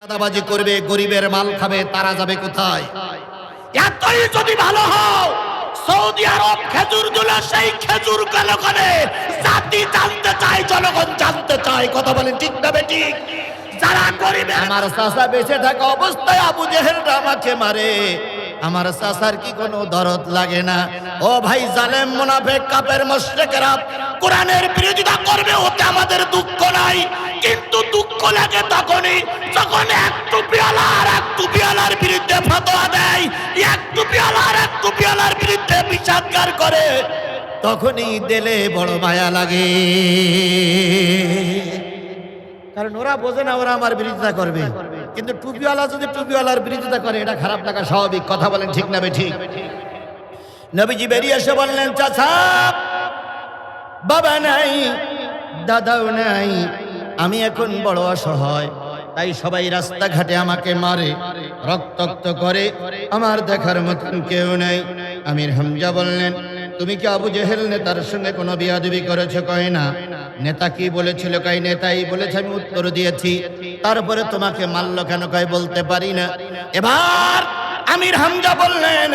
দাদাবাজি করবে, গরিবের মাল খাবে, তারা যাবে কোথায়? এতই যদি ভালো হও, সৌদি আরব খেজুর গুলো সেই খেজুর গুলো করে জাতি জানতে চায়, জনগণ জানতে চায়। কথা বলেন ঠিক না বেঠিক? যারা গরিবের, আমার চাচা বেঁচে থাকা অবস্থায় আবু জেহেলরা আমাকে মারে, আমার চাচার কি কোনো দরদ লাগে না? ও ভাই, জালেম মুনাফিক কাফের মুশরিকরা কোরআনের বিরোধিতা করবে, ওতে আমাদের দুঃখ নাই, কিন্তু দুঃখ লাগে তখনই যখন এক টুপিওয়ালা আর এক টুপিওয়ালার বিরুদ্ধে ফতোয়া দেয়, এক টুপিওয়ালা আর এক টুপিওয়ালার বিরুদ্ধে বিচার করে, তখনই দিলে বড় মায়া লাগে। কারণ ওরা বোঝে না ওরা আমার বিরোধিতা করবে, কিন্তু টুপিওয়ালা যদি টুপিওয়ালার বিরোধিতা করে, এটা খারাপ লাগা স্বাভাবিক। কথা বলেন ঠিক না বেঠিক? নবীজি বেরিয়ে এসে বললেন, চাচা বাবা নাই, দাদাও নাই, আমি এখন বড় অসহায়, তাই সবাই রাস্তাঘাটে আমাকে মারে, রক্তাক্ত করে, আমার দেখার মতন কেউ নাই। আমির হামজা বললেন, তুমি কি আবু জেহেল নেতার সঙ্গে কোনো বিয়াদবি করেছো? কয় না। নেতা কি বলেছিল? কয় নেতাই বলেছে। আমি উত্তর দিয়েছি। তারপরে তোমাকে মারলো কেন? কয় বলতে পারি না। এবার আমির হামজা বললেন,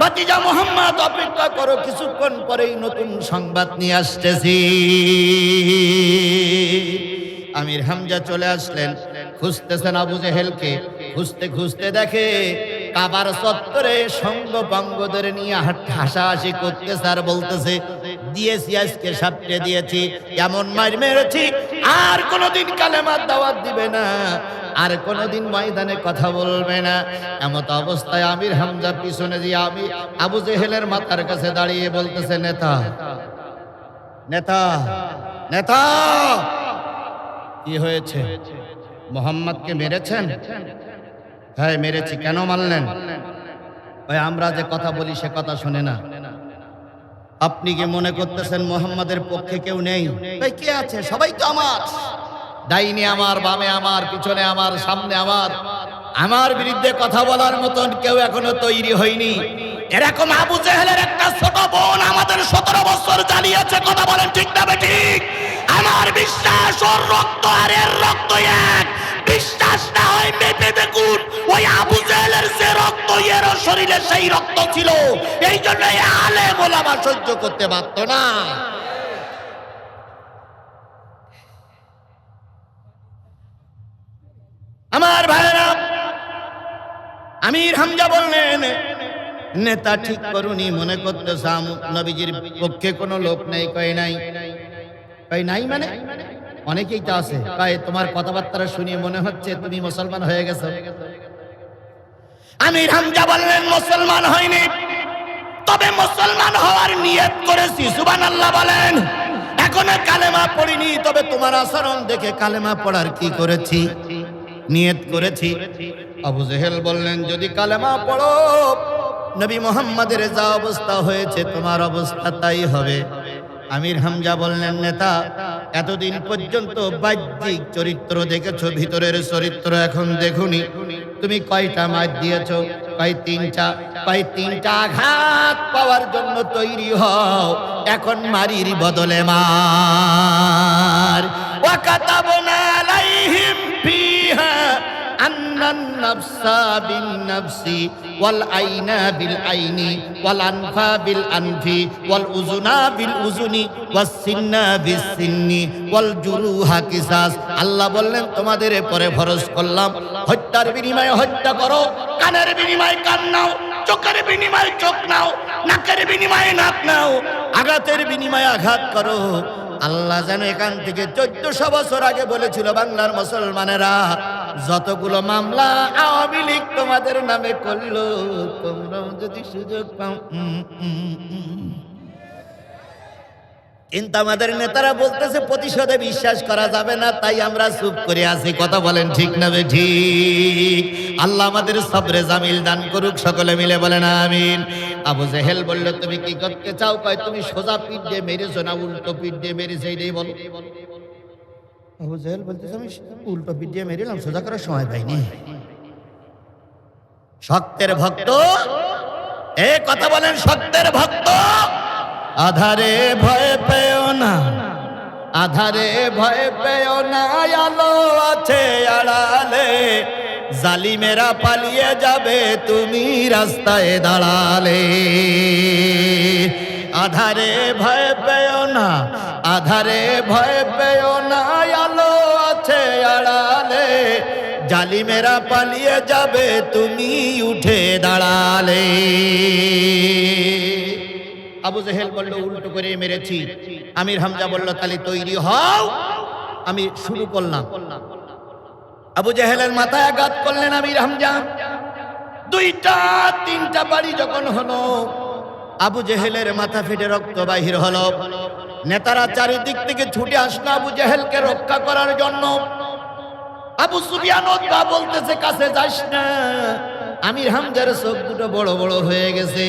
ভাতিজা মুহাম্মদ অপেক্ষা করো, কিছুক্ষণ পরেই নতুন সংবাদ নিয়ে আসতেছি। আমির হামজা চলে আসলেন, খুঁজতেছেন আবু জেহেলকে, খুঁজতে খুঁজতে দেখে কাবার চত্বরে সঙ্গ পাঙ্গ ধরে নিয়ে হাসাহাসি করতেছে আর বলতেছে, দিয়েছি আজকে সাপটে দিয়েছি, এমন মার মেরেছি, আর কোনোদিন কালেমার দাওয়াত দিবে না, আর কোনোদিন ময়দানে কথা বলবে না। এমত অবস্থায় আমির হামজা পিছনে দিয়ে আমি আবু জেহেলের মাথার কাছে দাঁড়িয়ে বলতেছে, নেতা নেতা নেতা, কি হয়েছে? মোহাম্মদকে মেরেছেন? হ্যাঁ মেরেছি। কেন মারলেন? ওই আমরা যে কথা বলি সে কথা শোনে না। আপনি কি মনে করতেছেন মোহাম্মদের পক্ষে কেউ নেই? ভাই কে আছে? সবাই তো আমার। ডাইনি আমার, বামে আমার, পিছনে আমার, সামনে আমার। আমার বিরুদ্ধে কথা বলার মতন কেউ এখনো তৈরি হয়নি। এরকম আবু জেহেলের একটা ছোট বোন আমাদের 17 বছর জ্বালিয়েছে। কথা বলেন ঠিক না বেঠিক? আমার বিশ্বাস ওর রক্ত আর এর রক্ত এক। বিশ্বাস না হয় মেপে দেখুন, ওই আবু জেহেলের যে রক্ত, এর শরীরে সেই রক্ত ছিল। এই জন্য আলেম ওলামা সহ্য করতে পারত না। আমার ভাইরা, আমির হামজা বললেন, নেতা ঠিক করুনি, মনে করতেছে নবীজির পক্ষে কোনো লোক নেই। কয় নাই। কয় নাই মানে? অনেকেই তো আছে। কয় তোমার কথাবার্তা শুনিয়ে মনে হচ্ছে তুমি মুসলমান হয়ে গেছো। আমির হামজা বললেন, মুসলমান হয়নি, তবে মুসলমান হওয়ার নিয়ত করেছি। সুবহানাল্লাহ বলেন। এখনো কালেমা পড়িনি, তবে তোমার আচরণ দেখে কালেমা পড়ার কি করেছি, নিয়ত করেছি। আবু জেহেল বললেন, যদি কালেমা পড়ো, নবী মুহাম্মাদের যা অবস্থা হয়েছে তোমার অবস্থা তাই হবে। আমির হামজা বললেন, নেতা এতদিন পর্যন্ত বাহ্যিক চরিত্র দেখেছো, ভিতরের চরিত্র এখন দেখুনি। তুমি কয়টা মার দিয়েছো? কয় 3টা। কয় 3টা আঘাত পাওয়ার জন্য তৈরি হও, এখন মারির বদলে মার। ওয়া কাতাবনা আলাইহিম ফিহা আন্নান নাফসা বিন নাফসি ওয়াল আইনা বিল আইনি ওয়াল আনফা বিল আনফি ওয়াল উযুনা বিল উযুনি ওয়াস সিন্না বিস সিন্নি ওয়াল জুরুহা কিসাস। আল্লাহ বললেন, তোমাদের পরে ফরজ করলাম, হত্যার বিনিময়ে হত্যা করো, কানের বিনিময়ে কান নাও, চোখের বিনিময়ে চোখ নাও, নাকের বিনিময়ে নাক নাও, আঘাতের বিনিময়ে আঘাত করো। আল্লাহ যেন এখান থেকে 1400 বছর আগে বলেছিল, বাংলার মুসলমানেরা যতগুলো মামলা আওয়ামী লীগ তোমাদের নামে করলো, তোমরাও যদি সুযোগ পাও। কিন্তু আমাদের নেতারা বলতেছে প্রতিশোধে বিশ্বাস করা যাবে না, তাই আমরা চুপ করে আছি। কথা বলেন ঠিক না ঠিক? আল্লাহ আমাদের সবরে জামিল দান করুক, সকলে মিলে বলেন আমিন। আবু জেহেল বলল, তুমি কি করতে চাও? কয় তুমি সোজা পিঠ দিয়ে মেরেছো না উল্টো পিঠ দিয়ে মেরেছো, এইটাই বলো। আবু জেহেল বলতেছে, আমি উল্টো পিঠ দিয়ে মেরিলাম, সোজা করার সময় পাইনি। শক্তের ভক্ত এ কথা বলেন, শক্তের ভক্ত। আধারে ভয় পেও না, আধারে ভয় পেও না, আলো আছে আড়ালে, জালিমেরা পালিয়ে যাবে তুমি রাস্তায় দাঁড়ালে। আধারে ভয় পেও না, আধারে ভয় পেও না, আলো আছে আড়ালে, জালিমেরা পালিয়ে যাবে তুমি উঠে দাঁড়ালে। আবু জেহেল বলল উল্টো করে মেরেছি। আমির হামজা বলল তাহলে তৈরি হও, আমি শুরু করলাম। আবু জেহেলের মাথায় আঘাত করলেন আমির হামজা। দুইটা তিনটা বাড়ি যখন হলো, আবু জেহেলের মাথা ফেটে রক্ত বাহির হলো। নেতারা চারিদিক থেকে ছুটে আসলো আবু জেহেলকে রক্ষা করার জন্য। আবু সুফিয়ান ওতবা বলতেছে কাছে যাস না, আমির হামজার চোখ দুটো বড় বড় হয়ে গেছে,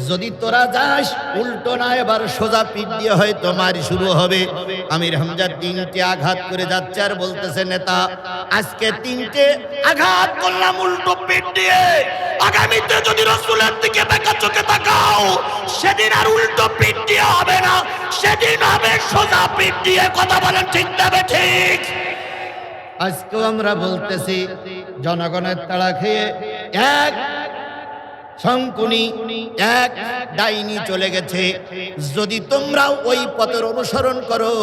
যদি তোরা যাস উল্টো না এবার সোজা পিঠ দিয়ে হয়তো মারি শুরু হবে। আমির হামজা তিনটে আঘাত করে যাচ্ছে আর বলতেছে নেতা আজকে তিনটে আঘাত করলাম উল্টো পিঠ দিয়ে, আগামীতে যদি রাসূলের দিকে বেঁকা চোখে তাকাও সেদিন আর উল্টো পিঠ দিয়ে হবে না, সেদিন হবে সোজা পিঠ দিয়ে। কথা বলেন ঠিক না ঠিক? আজকেও আমরা বলতেছি জনগণের তাড়া খেয়ে এক শঙ্কুনি এক ডাইনি চলে গেছে, যদি তোমরা ওই পথের অনুসরণ করো,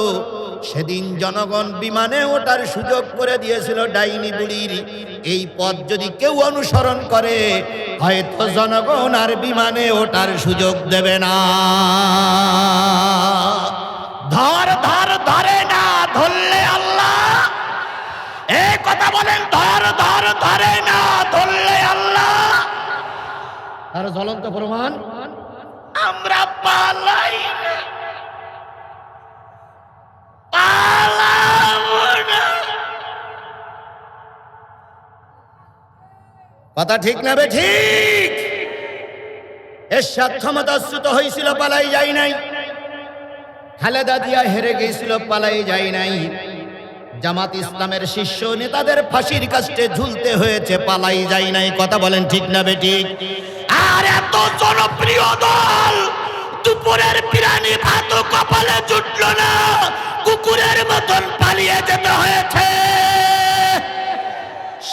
সেদিন জনগণ বিমানে ওঠার সুযোগ করে দিয়েছিল ডাইনি বুড়ির। এই পথ যদি কেউ অনুসরণ করে হয়তো জনগণ আর বিমানে ওঠার সুযোগ দেবে না। ধর ধর ধরে না, ধরলে আল্লাহ। এই কথা বলেন, ধর ধর ধরে না, ধরলে আল্লাহ। আর জ্বলন্ত প্রমাণ আমরা পালাই না, পালাবো না। কথা ঠিক না বে ঠিক? এরশাদ ক্ষমতাচ্যুত হয়েছিল, পালাই যায় নাই। খালেদা জিয়া হেরে গিয়েছিল, পালাই যায় নাই। জামাত ইসলামের শীর্ষ নেতাদের ফাঁসির কাস্টে ঝুলতে হয়েছে, পালাই যায় নাই। কথা বলেন ঠিক না বেটি? আর এত জনপ্রিয় দল দুপুরের বিরিয়ানি ভাত কপালে জুটল না, কুকুরের মতন পালিয়ে যেতে হয়েছে।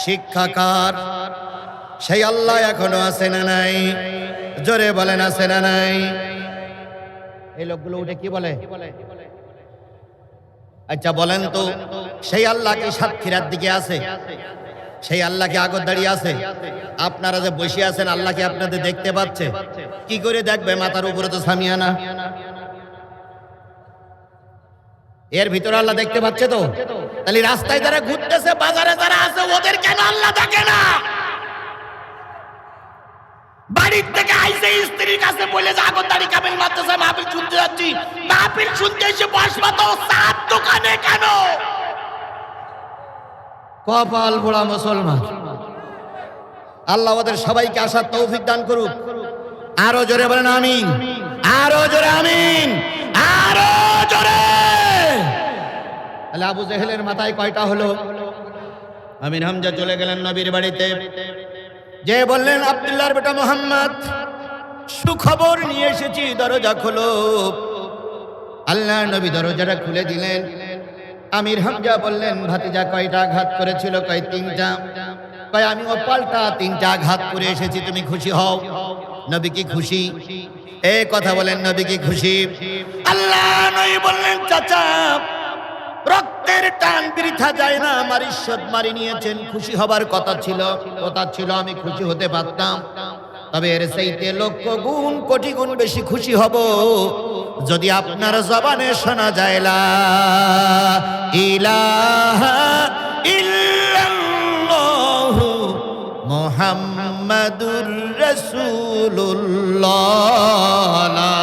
শিক্ষাকার সেই আল্লাহ এখনো আছে না নাই? জোরে বলেন আছে না নাই? এই লোকগুলো উঠে কি বলে? আচ্ছা বলেন তো, সেই আল্লাহ কি সাতক্ষীরার দিকে আছে? সেই আল্লাহ কি আগর দাঁড়িয়ে আছে? আপনারা যে বসে আছেন আল্লাহ কি আপনাদের দেখতে পাচ্ছে? কি করে দেখবে? মাথার উপরে তো সামিয়ানা, এর ভিতরে আল্লাহ দেখতে পাচ্ছে তো। তাহলে রাস্তায় যারা ঘুরতেছে, বাজারে যারা আছে, ওদের কেন আল্লাহ দেখে না? বাড়ির থেকে আইসে স্ত্রীর কাছে বলে যে আগর দাড়ি কামিল মাদ্রাসা মাহফিল শুনতে যাচ্ছি, মাহফিল শুনতে এসে বসবা তো চার দোকানে কেন? কপাল পোড়া মুসলমান। আল্লাহ ওদের সবাইকে আসার তৌফিক দান করুক। আরো জোরে বলেন আমিন, আরো জোরে আমিন, আরো জোরে। তাহলে আবু জেহেলের মাথায় কয়টা হলো? আমির হামজা চলে গেলেন নবীর বাড়িতে, যে বললেন আব্দুল্লাহর বেটা মোহাম্মদ, সুখবর নিয়ে এসেছি, দরজা খোলো। আল্লাহ নবী দরজাটা খুলে দিলেন। আমির হামজা বললেন ভাতিজা কয়টা আঘাত করেছিল? কয় তিনটা। কয় আমিও পাল্টা তিনটা আঘাত করে এসেছি, তুমি খুশি হও? নবী কি খুশি? এই কথা বলেন, নবী কি খুশি? আল্লাহ নবী বললেন চাচা রক্তের টান বৃথা যায় না, আমার ইজ্জত মারি নিয়েছেন, খুশি হবার কথা ছিল, আমি খুশি হতে পারতাম, তবে এর চাইতে লক্ষ গুণ কোটি গুণ বেশি খুশি হব যদি আপনার জবানে শোনা যায় লা ইলাহা ইল্লাল্লাহু মুহাম্মাদুর রাসূলুল্লাহ, লা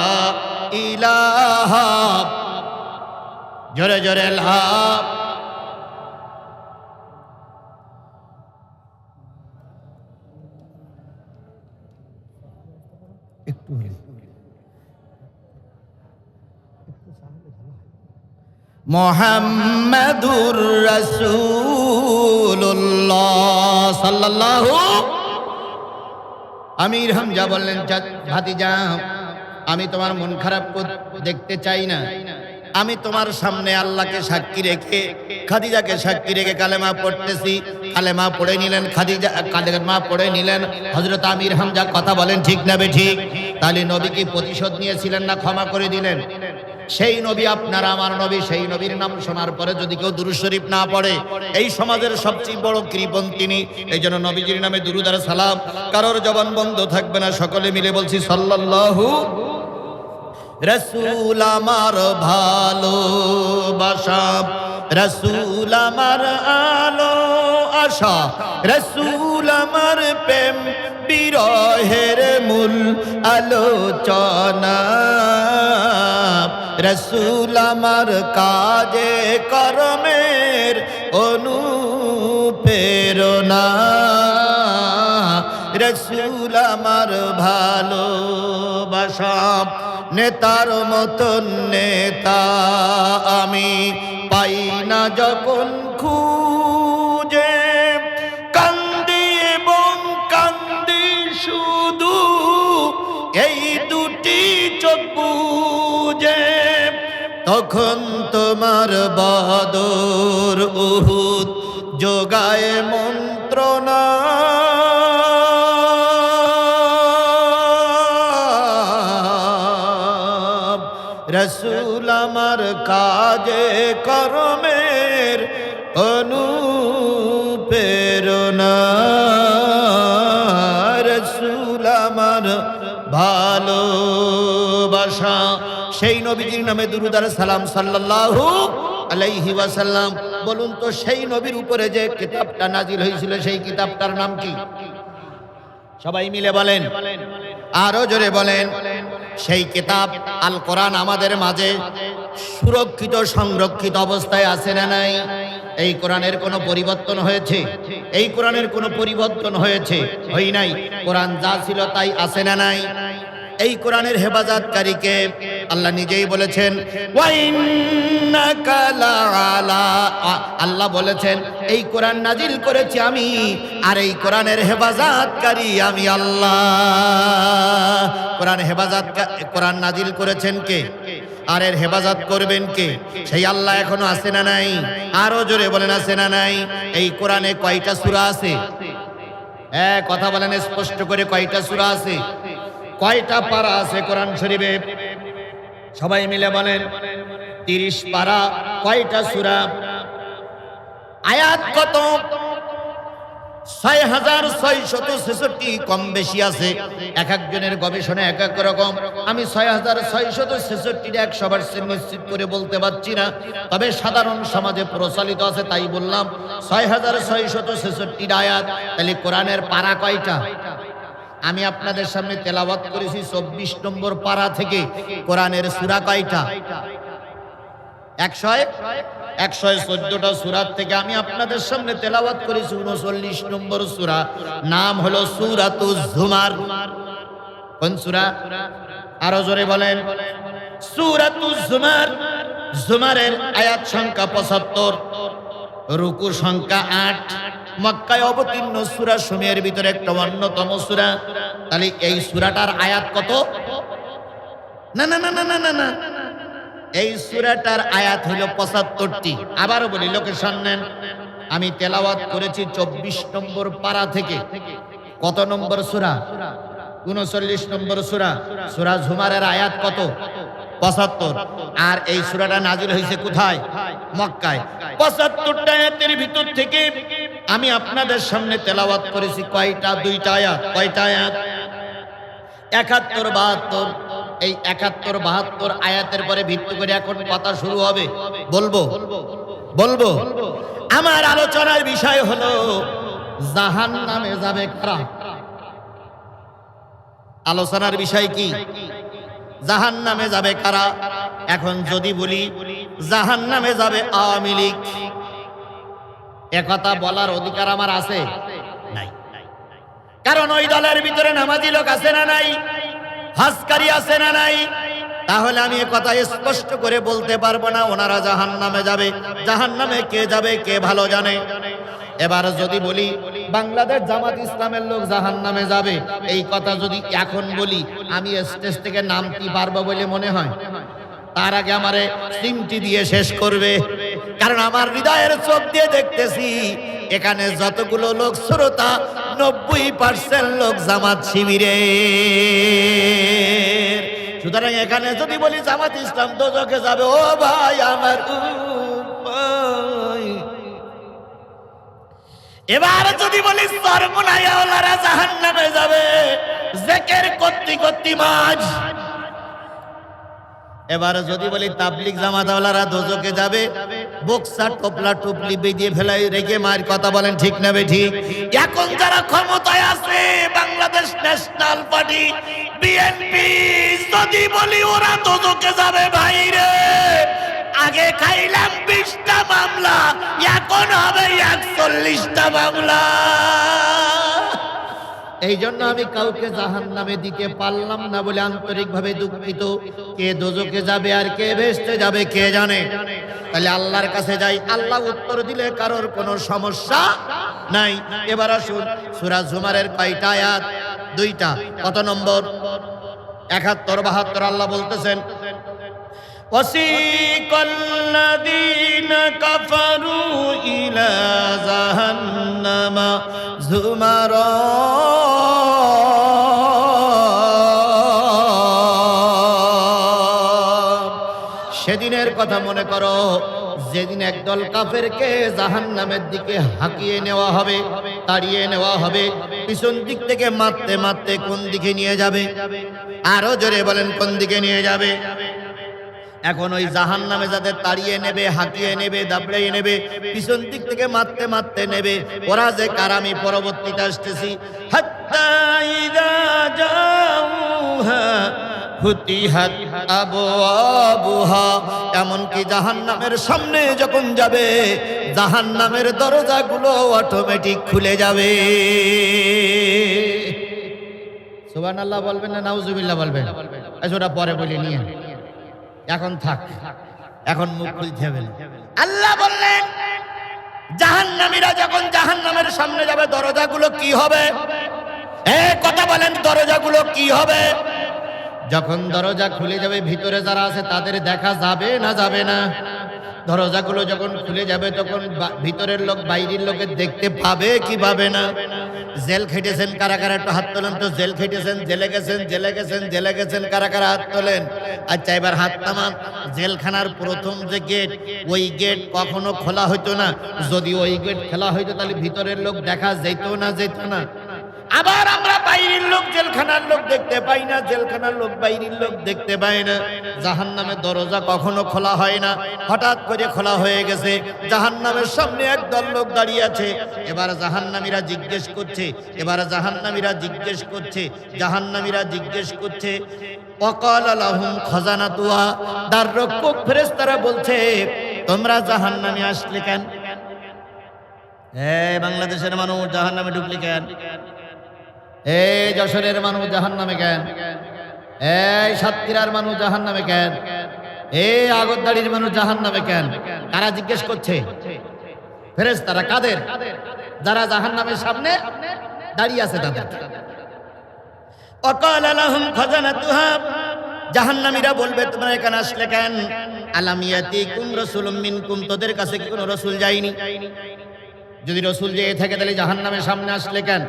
ইলাহা, জোরে জোরে লা। মুহাম্মাদুর রাসূলুল্লাহ সাল্লাল্লাহু। আমির হামজা বললেন ভাতিজা আমি তোমার মন খারাপ দেখতে চাই না, আমি তোমার সামনে আল্লাহকে সাক্ষী রেখে খাদিজাকে সাক্ষী রেখে কালেমা পড়তেছি। কালেমা পড়ে নিলেন খাদিজা, কালেমা পড়ে নিলেন হযরত আমির হামজা। কথা বলেন ঠিক না বেঠিক? তাহলে নবী কি প্রতিশোধ নিয়েছিলেন না ক্ষমা করে দিলেন? সেই নবী আপনার আমার নবী, সেই নবীর নাম শোনার পরে যদি কেউ দুরূদ শরীফ না পড়ে, এই সমাজের সবচেয়ে বড় কৃপণ তিনি। এই জন্য নবীজির নামে দুরূদ আর সালাম কারোর জবান বন্ধ থাকবে না। সকলে মিলে বলছি সাল্লাল্লাহু। রাসূল আমার ভালোবাসা, রাসূল আমার আলো আশা, রাসূল আমার প্রেম বিরহের মূল আলোচনা, রাসূল আমার কাজে কর্মের অনুপ্রেরণা, রাসূল আমার ভালোবাসা। নেতার মতন নেতা আমি পাই না যখন খুঁজে, কান্দি এবং কান্দি শুধু এই দুটি চোখ বুজে, তখন তোমার বদর উহুদ যোগায় মন্ত্রণা, রাসূল আমার কাজে কর্মের অনুপ্রেরণা, রাসূল আমার ভালোবাসা। সেই নবীজির নামে দুরূদ আর সালাম সাল্লাল্লাহু আলাইহি ওয়াসাল্লাম। বলুন তো সেই নবীর উপরে যে কিতাবটা নাজিল হয়েছিল সেই কিতাবটার নাম কি? সবাই মিলে বলেন, আরো জোরে বলেন। সেই কিতাব আল কোরআন আমাদের মাঝে সুরক্ষিত সংরক্ষিত অবস্থায় আছে না নাই? এই কোরআনের কোনো পরিবর্তন হয়েছে? এই কোরআনের কোনো পরিবর্তন হয়েছে? হয় নাই। কোরআন যা ছিল তাই আছে না নাই? এই কোরআনের হেফাজতকারীকে আল্লাহ নিজেই বলেছেন, ওয়া ইন্নাকা লাআলা, আল্লাহ বলেছেন এই কোরআন নাজিল করেছি আমি, আর এই কোরআনের হেফাজতকারী আমি আল্লাহ। কোরআন নাজিল করেছেন কে? আর এর হেফাজত করবেন কে? সেই আল্লাহ এখনো আছে না নাই? আরো জোরে বলেন আছে না নাই? এই কোরআনে কয়টা সূরা আছে? কথা বলেন স্পষ্ট করে, কয়টা সূরা আছে? কয়টা পারা আছে কোরআন শরীফে? সবাই মিলে বলেন। 30 পারা। কয়টা সূরা? আয়াত কত? 6666 কম বেশি আছে। এক একজনের গবেষণা এক এক রকম। আমি 6666 100% নিশ্চিত করে বলতে পারছি না, তবে সাধারণ সমাজে প্রচলিত আছে তাই বললাম 6666 আয়াত। তাহলে কোরআনের পারা কয়টা? আমি আপনাদের সামনে তেলাওয়াত করেছি 24 নম্বর পারা থেকে। কোরআনের সূরা কয়টা? 114টা সূরা থেকে আমি আপনাদের সামনে তেলাওয়াত করেছি 39 নম্বর সূরা। নাম হলো সূরাতুজ জুমার। কোন সূরা? আরো জোরে বলেন। সূরাতুজ জুমার। জুমারের আয়াত সংখ্যা 75, রুকু সংখ্যা 8। মক্কায় অবতীর্ণ সূরা সমূহের ভিতরে একটা অন্যতম সূরা। তাহলে এই সূরাটার আয়াত কত? না না না না না না, এই সূরাটার আয়াত হলো 75টি। আবারও বলি, লোকেশন নেন। আমি তেলাওয়াত করেছি 24 নম্বর পারা থেকে। কত নম্বর সূরা? 39 নম্বর সূরা। সূরা জুমারের আয়াত কত? 75। আর এই সূরাটা নাজিল হয়েছে কোথায়? মক্কায়। 75টা আয়াতের ভিতর থেকে আমি আপনাদের সামনে তেলাওয়াত করেছি কয়টা? 2টা আয়াত। কয়টা আয়াত? 71 72। এই 71 72 আয়াতের পরে ভিত্তি করে এখন কথা শুরু হবে। বলবো। আমার আলোচনার বিষয় হলো জাহান্নামে যাবে কারা? আলোচনার বিষয় কি? জাহান্নামে যাবে কারা? এখন যদি বলি জাহান্নামে যাবে আওয়ামী লীগ, একথা বলার অধিকার আমার আছে? নাই। কারণ ওই দলের ভিতরে নামাজি লোক আছে না নাই? হজকারী আছে না নাই? তাহলে আমি কথা স্পষ্ট করে বলতে পারবো না ওনারা জাহান্নামে যাবে। জাহান্নামে কে যাবে কে ভালো জানে। এবার যদি বলি বাংলাদেশ জামাত ইসলামের লোক জাহান্নামে যাবে, এই কথা যদি এখন বলি আমি স্টেজ থেকে নামতে পারবো বলে মনে হয়? তার আগে আমারে সিমটি দিয়ে শেষ করবে, কারণ আমার হৃদয়ের চোখ দিয়ে দেখতেছি এখানে যতগুলো লোক শ্রোতা 90% লোক জামাত শিবিরে। সুতরাং এখানে যদি বলি জামাত ইসলাম দোজখে যাবে, ও ভাই আমার এবার যদি বলি সরমুনাইয়াওয়ালারা জাহান্নামে যাবে, জিকির করতে করতে মাঝ। এবার যদি বলি তাবলিগ জামাতওয়ালারা দোজখে যাবে, বক্সা টোপলা টুপলি বেঁধে ফেলাই রেখে মায়ের কথা বলেন ঠিক না ঠিক? এখন যারা ক্ষমতায় আছে বাংলাদেশ ন্যাশনাল পার্টি বিএনপি, যদি বলি ওরা দোজখে যাবে ভাইরে, আগে খাইলাম 20টা মামলা, এখন হবে 41টা মামলা। এই জন্য আমি কাউকে জাহান্নামে দিতে পারলাম না বলে আন্তরিকভাবে দুঃখিত। কে দোজখে যাবে আর কে বেহেশতে যাবে কে জানে। তাহলে আল্লাহর কাছে যাই, আল্লাহ উত্তর দিলে কারোর কোনো সমস্যা নাই। এবার আসুন সূরা জুমারের কয়টা আয়াত? 2টা। কত নম্বর? 71 72 আল্লাহ বলতেছেন, وَسِيقَ الَّذِينَ كَفَرُوا إِلَى جَهَنَّمَ زُمَرًا সেদিনের কথা মনে করো যেদিন একদল কাফেরকে জাহান্নামের দিকে হাঁকিয়ে নেওয়া হবে, তাড়িয়ে নেওয়া হবে, পিছন দিক থেকে মারতে মারতে কোন দিকে নিয়ে যাবে? আরো জোরে বলেন, কোন দিকে নিয়ে যাবে? এখন ওই জাহান্নামে যাদের তাড়িয়ে নেবে, হাঁকিয়ে নেবে, দাবড়িয়ে নেবে, পিছন দিক থেকে মারতে মারতে নেবে, ওরা যে কার আমি পরবর্তীতে আসতেছি। হাত্তা ইযা জাউহা ফুতিহাত আবওয়াবুহা, এমনকি জাহান্নামের সামনে যখন যাবে জাহান্নামের দরজাগুলো অটোমেটিক খুলে যাবে। সুবহানাল্লাহ বলবেন না নাউজুবিল্লাহ বলবেন? ওটা পরে বলি নিয়ে, এখন থাক, এখন মুখ খুলতে হবে। আল্লাহ বললেন জাহান্নামীরা যখন জাহান্নামের সামনে যাবে দরজাগুলো কি হবে? কথা বলেন, দরজাগুলো কি হবে? যখন দরজা খুলে যাবে ভিতরে যারা আছে তাদের দেখা যাবে না যাবে না? দরজাগুলো যখন খুলে যাবে তখন ভিতরের লোক বাইরের লোকের দেখতে পাবে কি পাবে না? জেল খেটেছেন কারা কারা একটু হাত তোলেন তো। জেল খেটেছেন, জেলে গেছেন, জেলে গেছেন, জেলে গেছেন কারা কারা হাত তোলেন? আচ্ছা এবার হাত নামান। জেলখানার প্রথম যে গেট, ওই গেট কখনো খোলা হইতো না। যদি ওই গেট খোলা হইতো তাহলে ভিতরের লোক দেখা যেত না যেত না? আবার আমরা বাইরের লোক জেলখানার লোক দেখতে পাই না, জেলখানার লোক বাইরের লোক দেখতে পাই না। জাহান্নামের দরজা কখনো খোলা হয় না, হঠাৎ করে খোলা হয়ে গেছে। জাহান্নামের সামনে একদল লোক দাঁড়িয়ে আছে। এবার জাহান্নামীরা জিজ্ঞেস করছে, জাহান্নামীরা জিজ্ঞেস করছে ওয়াকালা লাহুম খাজানাতুহা, দ্বাররক্ষক ফেরেশতারা বলছে তোমরা জাহান্নামে আসলে কেন? বাংলাদেশের মানুষ জাহান্নামে ঢুকলি কেন? যশোরের মানুষ জাহান্নামে কেন? সাতক্ষীরার মানুষ জাহান্নামে কেন? আগরদাড়ির মানুষ জাহান্নামে কেন? কারা জিজ্ঞেস করছে? ফেরেশতারা। কাদের? যারা জাহান্নামের সামনে দাঁড়িয়ে আছে তাদের। ওয়াকালা লাহুম খাজানাতুহা, জাহান্নামীরা বলবে তোমরা এখানে আসলে কেন? আলাম ইয়াতিকুম রাসূলুম মিনকুম, তোদের কাছে কি কোনো রাসূল যায়নি? যদি রসুল যেয়ে থাকে তাহলে জাহান্নামের সামনে আসলে কেন?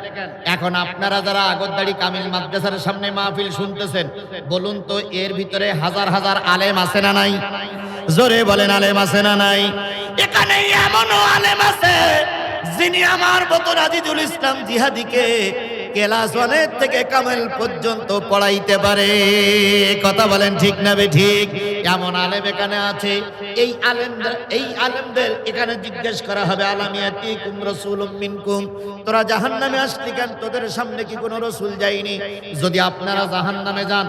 এখন আপনারা যারা আগরদাড়ি কামিল মাদ্রাসার সামনে মাহফিল শুনতেছেন, বলুন তো এর ভিতরে হাজার হাজার আলেম আছে না নাই? জোরে বলেন, আলেম আছে না নাই? এখানে এমনও আলেম আছে যিনি আমার মতো আজিজুল ইসলাম জিহাদিকে ক্লাস 1 থেকে কামেল পর্যন্ত পড়াইতে পারে। কথা বলেন ঠিক না ঠিক? এমন আলেম এখানে আছে। এই আলেমদের এখানে জিজ্ঞেস করা হবে আলামিয়াতিকুম রাসূলুম মিনকুম, তোরা জাহান্নামে আসলি কেন? তোদের সামনে কি কোনো রাসূল যায়নি? যদি আপনারা জাহান্নামে যান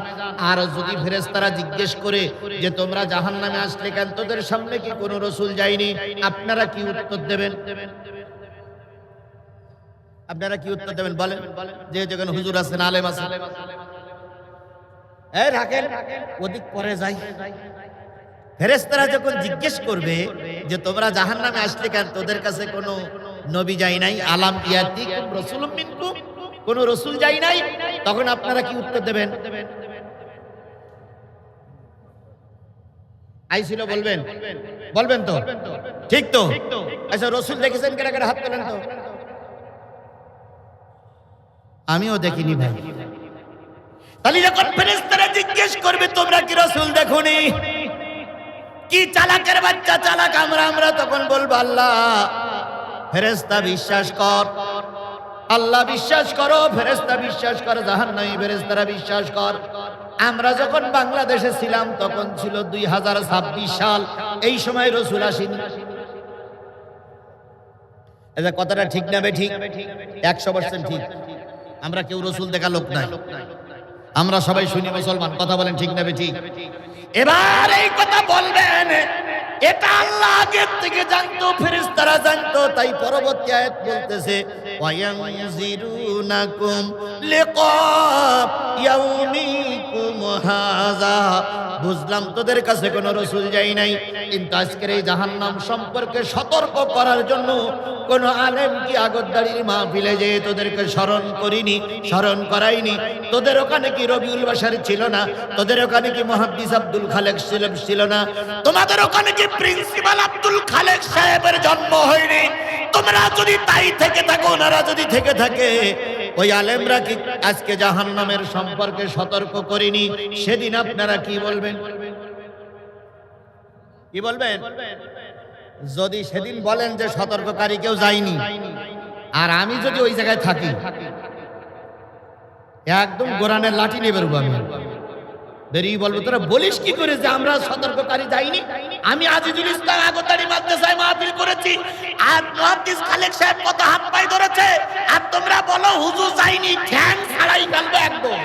আর যদি ফেরেশতারা জিজ্ঞেস করে যে তোমরা জাহান্নামে আসলে কেন, তোদের সামনে কি কোনো রাসূল যায়নি, আপনারা কি উত্তর দেবেন? আপনারা কি উত্তর দেবেন বলেন? যে যেখানে হুজুর আছেন, আলেম আছেন, রাখেন ওদিক পরে যাই। ফেরেশতারা যখন জিজ্ঞেস করবে যে তোমরা জাহান্নামে আসলে কেন, তোদের কাছে কোনো নবী যায় নাই, আলাম ইয়াতিকুম রাসূলুম মিনকুম, কোনো রাসূল যায় নাই, তখন আপনারা কি উত্তর দেবেন? আইছিল বলবেন? বলবেন তো? ঠিক তো? আচ্ছা, রসুল দেখেছেন কেন? হাত তোলেন তো। আমিও দেখিনি ভাই। তাহলে যখন ফেরেশতারা জিজ্ঞেস করবে তোমরা কি রসুল দেখোনি, কি চালাকের বাচ্চা চালাক আমরা তখন বলবো আল্লাহ, ফেরেশতা বিশ্বাস কর, আল্লাহ বিশ্বাস করো, ফেরেশতা বিশ্বাস কর, জাহান্নামী ফেরেশতারা বিশ্বাস কর। আমরা যখন বাংলাদেশে ছিলাম তখন ছিল 2026 সাল, এই সময় রসুল আসেনি। এটা কথাটা ঠিক না বে ঠিক? 100% ঠিক। আমরা কেউ রসুল দেখা লোক নাই, আমরা সবাই শুনি মুসলমান। কথা বলেন ঠিক না বে ঠিক? এবার এই কথা বলবেন, এটা আল্লাহ আগের থেকে জানতো, ফেরেশতারা জানতো, তাই পরবর্তী আয়াত বলতেছে ওয়ায়ানজিরুনাকুম লিকা ইয়াউমিকুম হাযা। বুঝলাম তোদের কাছে কোনো রসুল যাই নাই, কিন্তু আজকের এই জাহান্নাম সম্পর্কে সতর্ক করার জন্য কোন আলেম কি আগরদাড়ির মাহফিলে যে তোদেরকে স্মরণ করিনি, স্মরণ করাইনি? তোদের ওখানে কি রবিউল বাশার ছিল না? তোদের ওখানে কি মুহাদ্দিস আব্দুল খালেক ছিল না? তোমাদের ওখানে কি প্রিন্সিপাল আব্দুল খালেক সাহেবের জন্ম হয়নি? তোমরা যদি তাই থেকে থাকো, ওনারা যদি থেকে থাকে, ওই আলেমরা কি আজকে জাহান্নামের সম্পর্কে সতর্ক করিনি? সেদিন আপনারা কি বলবেন? কি বলবেন? যদি সেদিন বলেন যে সতর্ককারী কেউ যায়নি, আর আমি যদি ওই জায়গায় থাকি, একদম কোরআনের লাঠি নিয়ে বেরোবো। আমি বেরিয়ে বলবো তোরা বলিস কি করে যে আমরা সতর্ককারী যাইনি? আমি আজিজুল ইসলাম আগরদাড়ি মাদ্রাসায় মাহফিল করেছি, আর মুহাদ্দিস খালেক সাহেব কত হাত পায়ে ধরেছে, আর তোমরা বলো হুজুর যাইনি, ঠ্যাং ছাড়াই ফেলবে একদম।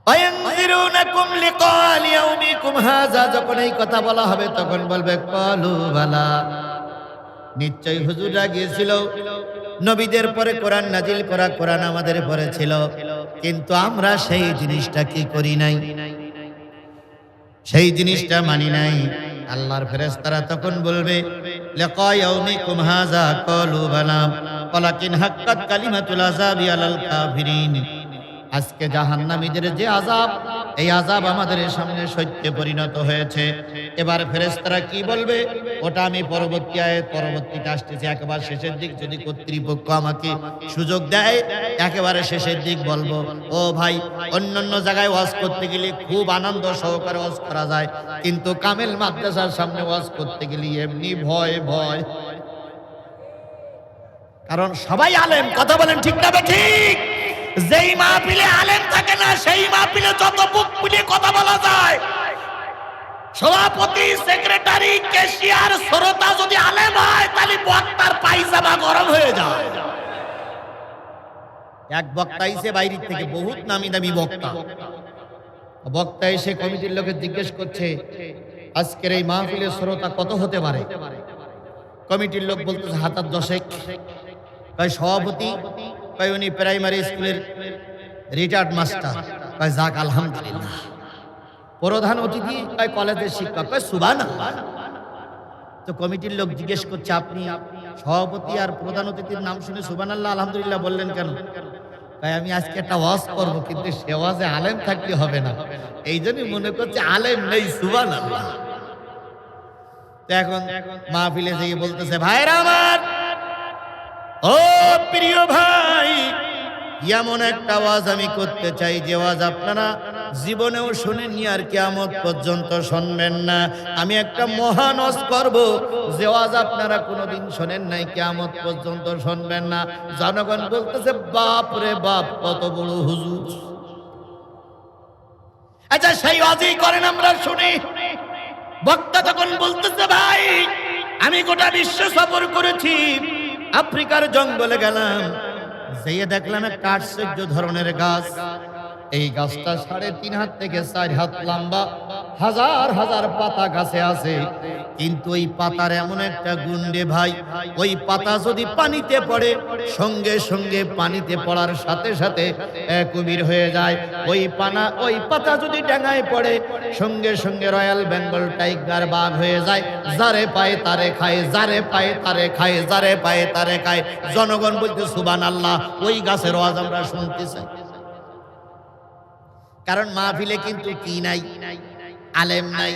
ওয়ায়ানজিরুনাকুম লিকা ইয়াউমিকুম হাযা, যখন এই কথা বলা হবে তখন বলবে ক্বালু বালা, নিশ্চয়ই হুজুররা গিয়েছিল, নবীদের পরে কোরআন নাজিল করা, কোরআন আমাদের পরে ছিল, কিন্তু আমরা সেই জিনিসটা কি করি নাই, সেই জিনিসটা মানি নাই। আল্লাহর ফেরেশতারা তখন বলবে লিকা ইয়াউমিকুম হাযা ক্বালু বালা ওয়ালাকিন হাক্কাত কালিমাতুল আযাবি আলাল কাফিরিন। আজকে জাহান্নামীদের যে আযাব, এই আযাব আমাদের সামনে সত্যে পরিণত হয়েছে। এবার ফেরেশতারা কি বলবে ওটা আমি পরবর্তী আয়াত, পরবর্তীতে আসতেছে একেবারে শেষের দিক, যদি কর্তৃপক্ষ আমাকে সুযোগ দেয় একেবারে শেষের দিক বলবো। ও ভাই, অন্যান্য জায়গায় ওয়াজ করতে গেলে খুব আনন্দ সহকারে ওয়াজ করা যায়, কিন্তু কামেল মাদ্রাসার সামনে ওয়াজ করতে গেলে এমনি ভয় ভয়, কারণ সবাই আলেম। কথা বলেন ঠিক না ঠিক? যেই মাহফিলে আলেম থাকে না, সেই মাহফিলে যত বুক ফুলিয়ে কথা বলা যায়, সভাপতি, সেক্রেটারি, ক্যাশিয়ার, শ্রোতা যদি আলেম হয়, তাহলে বক্তার পায়জামা গরম হয়ে যায়। এক বক্তা এসে বাইরে থেকে, বহুত নামি দামি বক্তা, বক্তা এসে কমিটির লোকে জিজ্ঞেস করছে আজকের এই মাহফিলের শ্রোতা কত হতে পারে? কমিটির লোক বলতেছে হাতার 10। কয় সভাপতি? কয় উনি প্রাইমারি স্কুলের রিটায়ার্ড মাস্টার। কয় যাক আলহামদুলিল্লাহ। প্রধান অতিথি? কয় কলেজের শিক্ষক। কয় সুবহানাল্লাহ। তো কমিটির লোক জিজ্ঞেস করছে আপনি সভাপতি আর প্রধান অতিথির নাম শুনে সুবহানাল্লাহ আলহামদুলিল্লাহ বললেন কেন? কয় আমি আজকে একটা ওয়াজ করব, কিন্তু সে ওয়াজে আলেম থাকলে হবে না, এই জন্যই মনে করছে আলেম নেই, সুবহানাল্লাহ। তো এখন মাহফিলে যেয়ে বলতেছে ভাইরা আমার, ও প্রিয় ভাই, এমন একটা ওয়াজ আমি করতে চাই যে ওয়াজ আপনারা জীবনেও শুনেননি আর কিয়ামত পর্যন্ত শুনবেন না। আমি একটা মহান ওয়াজ করব যে ওয়াজ আপনারা কোনোদিন শোনেন নাই, কিয়ামত পর্যন্ত শুনবেন না। জনগণ বলতেছে বাপ রে বাপ, কত বড় হুজুর। আচ্ছা সেই ওয়াজই করেন, আমরা শুনি। বক্তা তখন বলতেছে ভাই, আমি গোটা বিশ্ব সফর করেছি, আফ্রিকার জঙ্গলে গেলাম, যেয়ে দেখলাম একটা আশ্চর্য ধরনের গাছ। এই গাছটা 3.5 হাত থেকে 4 হাত লম্বা, হাজার হাজার পাতা গাছে আছে, কিন্তু ওই পাতার এমন একটা গুন্ডে ভাই, ওই পাতা যদি পানিতে পড়ে, সঙ্গে সঙ্গে পানিতে পড়ার সাথে সাথে কুমির হয়ে যায়। ওই পাতা যদি ডাঙায় পড়ে, সঙ্গে সঙ্গে রয়্যাল বেঙ্গল টাইগার বাঘ হয়ে যায়। যারে পায় তারে খায়, যারে পায় তারে খায়, যারে পায় তারে খায়। জনগণ বলতে সুবহানাল্লাহ। ওই গাছের আওয়াজ আমরা শুনতে চাই। কারণ মাহফিলে কিন্তু কি নাই, আলেম নাই।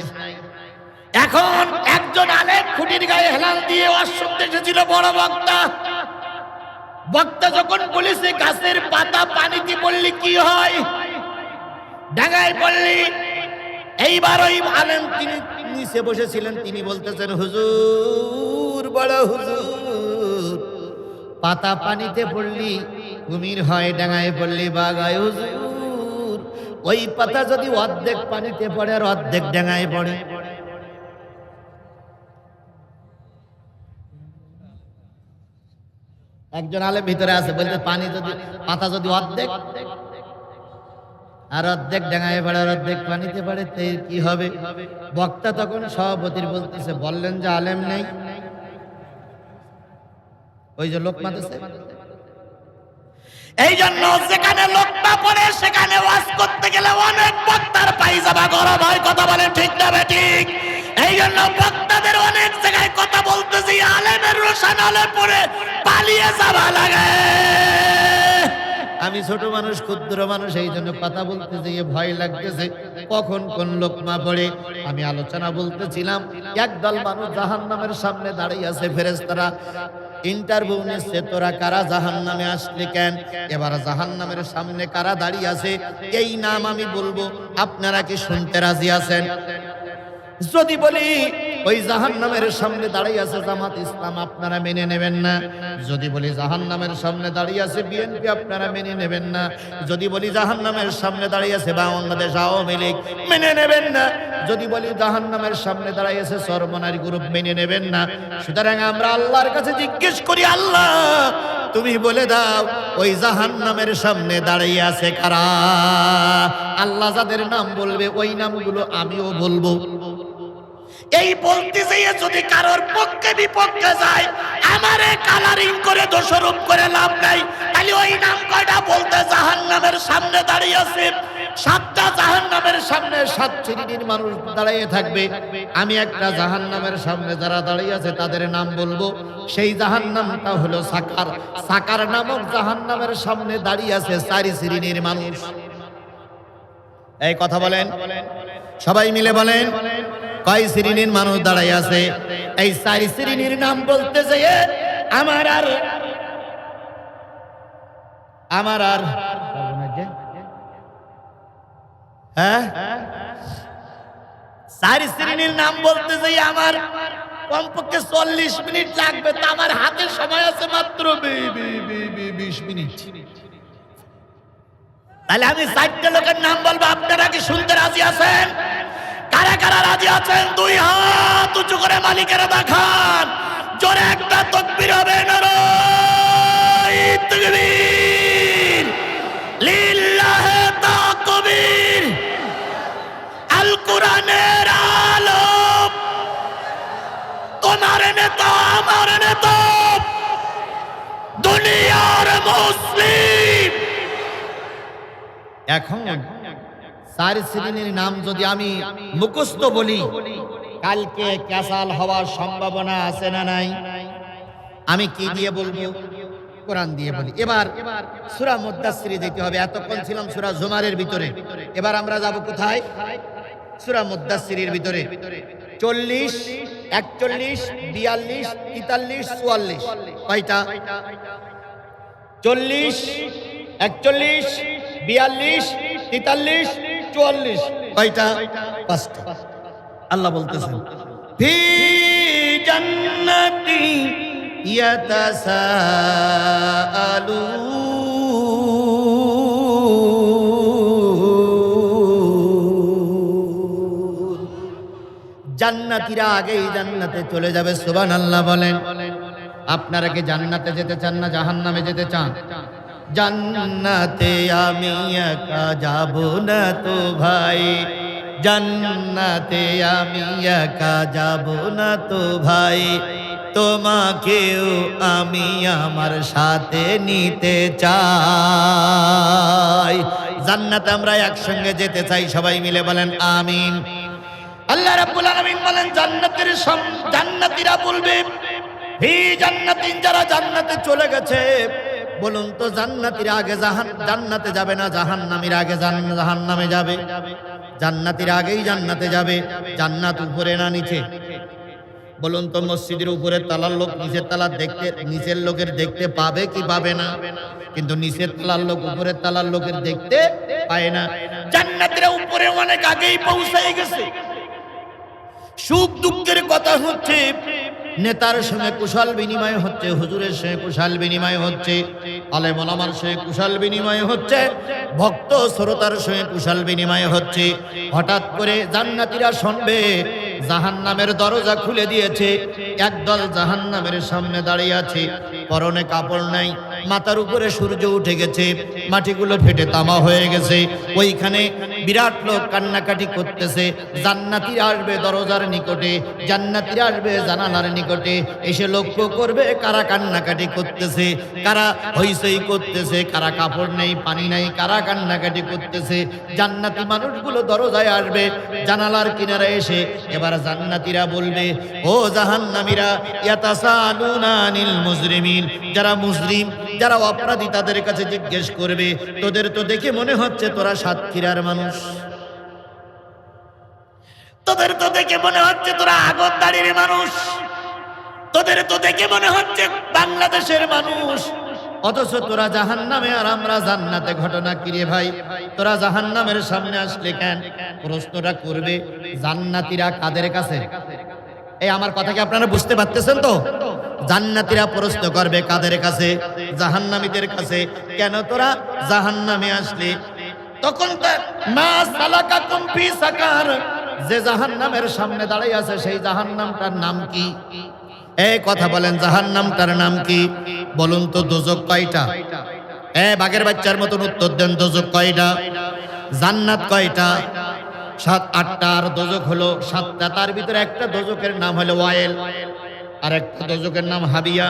এখন একজন আলেম খুঁটির গায়ে হেলাল দিয়ে ওয়াজ শুনতে এসেছিল, বড় বক্তা। বক্তা যখন বলেছে গাছের পাতা পানিতে পড়লে কি হয়, ডাঙায় পড়লি। এইবার ওই আলেম তিনি নিচে বসেছিলেন, তিনি বলতেছেন, হুজুর, বড় হুজুর, পাতা পানিতে পড়লি কুমির হয়, ডাঙায় পড়লি বাঘ হয়। হুজুর, ওই পাতা যদি অর্ধেক পানিতে পড়ে আর অর্ধেক ডাঙায় পড়ে? একজন আলেম ভিতরে আছে, বলতে পানি যদি, পাতা যদি অর্ধেক আর অর্ধেক ডাঙায় পড়ে আর অর্ধেক পানিতে পড়ে, কি হবে? বক্তা তখন সভাপতির বলতেছে, বললেন যে আলেম নেই। ওই যে লোকমা দেশে, এই জন্য যেখানে লোকমা পড়ে সেখানে ওয়াজ করতে গেলে অনেক বক্তার পায়জামা গরম হয়। কথা বলেন ঠিক না ঠিক? এই জন্য বক্তাদের অনেক জায়গায় কথা বলতেছি, আলেমের রোশন আলে পড়ে পালিয়ে যাওয়া লাগে। আমি ছোট মানুষ, ক্ষুদ্র মানুষ, এই জন্য কথা বলতে যেয়ে ভয় লাগতেছে কখন কোন লোকমা পড়ে। আমি আলোচনা বলতেছিলাম, একদল মানুষ জাহান্নামের সামনে দাঁড়িয়ে আছে, ফেরেশতারা ইন্টারভিউ নিচ্ছে, তোরা কারা জাহান্নামে আসলি কেন? এবার জাহান্নামের সামনে কারা দাঁড়িয়ে আছে এই নাম আমি বলবো, আপনারা কি শুনতে রাজি আছেন? যদি বলি ওই জাহান্নামের সামনে দাঁড়িয়ে আছে জামাত ইসলাম, আপনারা মেনে নেবেন না। যদি বলি জাহান্নামের সামনে দাঁড়িয়ে আছে বিএনপি, আপনারা মেনে নেবেন না। যদি বলি জাহান্নামের সামনে দাঁড়িয়ে আছে বাংলাদেশ আওয়ামী লীগ, মেনে নেবেন না। যদি বলি জাহান্নামের সামনে দাঁড়িয়ে আছে চরমনাই গ্রুপ, মেনে নেবেন না। সুতরাং আমরা আল্লাহর কাছে জিজ্ঞেস করি, আল্লাহ তুমি বলে দাও ওই জাহান্নামের সামনে দাঁড়িয়ে আছে কারা? আল্লাহ যাদের নাম বলবে ওই নামগুলো আমিও বলবো। এই বলতে যেয়ে যদি কারোর পক্ষে বিপক্ষে যায়, আমারে কালারিং করে দোষারোপ করে লাভ নাই। তাহলে ওই নাম কয়টা বলতে জাহান্নামের সামনে দাঁড়িয়ে আছে? 7টা জাহান্নামের সামনে 7 শ্রেণীর মানুষ দাঁড়িয়ে থাকবে। আমি একটা জাহান্নামের সামনে যারা দাঁড়িয়ে আছে তাদের নাম বলবো। সেই জাহান্নামটা হলো সাকার। সাকার নামক জাহান্নামের সামনে দাঁড়িয়ে আছে 4 শ্রেণীর মানুষ। এই কথা বলেন, সবাই মিলে বলেন, কয় শ্রেণীর মানুষ দাঁড়াই আছে? এই 4 শ্রেণীর নাম বলতে যেয়ে আমার আর হ্যাঁ 4 শ্রেণীর নাম বলতে যেয়ে আমার কমপক্ষে 40 মিনিট লাগবে। তা আমার হাতে সময় আছে মাত্র 20 মিনিট। তাহলে আমি 4টা লোকের নাম বলবো, আপনারা কি শুনতে রাজি আছেন? কারা কারা রাজি আছেন? 2 হাত উঁচু করে মালিকের দেখান। জোরে একটা তাকবীর হবে, নারায়ে তাকবীর, লিল্লাহি তাকবীর। আল কোরআনের আলো, তোমার নেতা আমার নেতা, দুনিয়ার মুসলিম। এখন 4 শ্রেণীর নাম যদি আমি মুখস্থ বলি, কালকে ক্যাসাল হওয়ার সম্ভাবনা আছে না নাই? আমি কি দিয়ে বলবো? কোরআন দিয়ে বলি। এবার সূরা মুদ্দাসসির যেতে হবে। এতক্ষণ ছিলাম সূরা জুমারের ভিতরে, এবার আমরা যাব কোথায়? সূরা মুদ্দাসসিরের ভিতরে। 40, 41, 42, 43, 44 কয়টা? 40, 41, 42, 43, 44 কয়টা? 5টা। আল্লাহ বলতেছেন, ফি জান্নাতি ইয়াতাসাআলুন। জান্নাতীরা আগেই জান্নাতে চলে যাবে, সুবহানাল্লাহ বলেন। আপনারা কি জান্নাতে যেতে চান না জাহান্নামে যেতে চান? জান্নাতে আমি একা যাব না তো ভাই, জান্নাতে আমি একা যাব না তো ভাই, তোমাকেও আমি আমার সাথে নিতে চাই। জান্নাতে আমরা একসঙ্গে যেতে চাই, সবাই মিলে বলেন আমিন। আল্লাহ রাব্বুল আলামিন বলেন, জান্নাতীরা বলবে, হি জান্নাতিন, যারা জান্নাতে চলে গেছে বলুন তো জান্নাতীরা আগে জান্নাতে যাবে না জাহান্নামীর আগে জাহান্নামে যাবে? জান্নাতীরা আগেই জান্নাতে যাবে। জান্নাত উপরে না নিচে? বলুন তো মসজিদের উপরে তালার লোক নিচের তালা দেখতে, নিচের লোকের দেখতে পাবে কি পাবে না? কিন্তু নিচের তালার লোক উপরের তালার লোকের দেখতে পায় না। জান্নাতীরা উপরে অনেক আগেই পৌঁছে গেছে। সুখ দুঃখের কথা হচ্ছে, নেতার সঙ্গে কুশল বিনিময় হচ্ছে, হুজুরের সঙ্গে কুশল বিনিময় হচ্ছে, আলেম ওলামার সঙ্গে কুশল বিনিময় হচ্ছে, ভক্ত শ্রোতার সঙ্গে কুশল বিনিময় হচ্ছে। হঠাৎ করে জান্নাতীরা শুনবে জাহান্নামের দরজা খুলে দিয়েছে। একদল জাহান্নামের সামনে দাঁড়িয়ে আছে, পরনে কাপড় নাই, মাথার উপরে সূর্য উঠে গেছে, মাটিগুলো ফেটে তামা হয়ে গেছে। ওইখানে বিরাট লোক কান্নাকাটি করতেছে। জান্নাতীরা আসবে দরজার নিকটে, জান্নাতীরা আসবে জানালার নিকটে, এসে লক্ষ্য করবে কারা কান্নাকাটি করতেছে, কারা হইচই করতেছে, কারা কাপড় নেই, পানি নাই, কারা কান্নাকাটি করতেছে। জান্নাতি মানুষগুলো দরজায় আসবে, জানালার কিনারে এসে এবার জান্নাতীরা বলবে, ও জাহান্নামীরা, ইয়াতাসালুনা আনিল মুজরিমিন, যারা মুজরিম, যারা অপরাধী, তাদের কাছে জিজ্ঞেস করবে, তোদের তো দেখে মনে হচ্ছে তোরা সাতক্ষীরার মানুষ, তোদের তো দেখে মনে হচ্ছে তোরা আগরদাড়ির মানুষ, তোদের তো দেখে মনে হচ্ছে বাংলাদেশের মানুষ, অথচ তোরা জাহান্নামে আর আমরা জান্নাতে। ঘটনা কি রে ভাই? তোরা জাহান্নামের সামনে আসলে কেন? প্রশ্নটা করবে জান্নাতীরা কাদের কাছে? এই আমার কথা কি আপনারা বুঝতে পারতেছেন তো? জান্নাতীরা প্রশ্ন করবে কাদের কাছে? জাহান্নামীদের কাছে। কেন তোরা জাহান্নামে আসলে? তখন মা সালাকাকুম ফি সাকার, যে জাহান্নামের সামনে দাঁড়িয়ে আছে সেই জাহান্নামটার নাম কি? এই কথা বলেন, জাহান্নামটার নাম কি? বলুন তো দোজক কয়টা? বাঘের বাচ্চার মতন উত্তর দেন, দোজক কয়টা? জান্নাত কয়টা? 7-8টা। আর দোজক হলো 7টা। তার ভিতরে একটা দোজকের নাম হলো ওয়াইল, আর একটা দোজকের নাম হাবিয়া,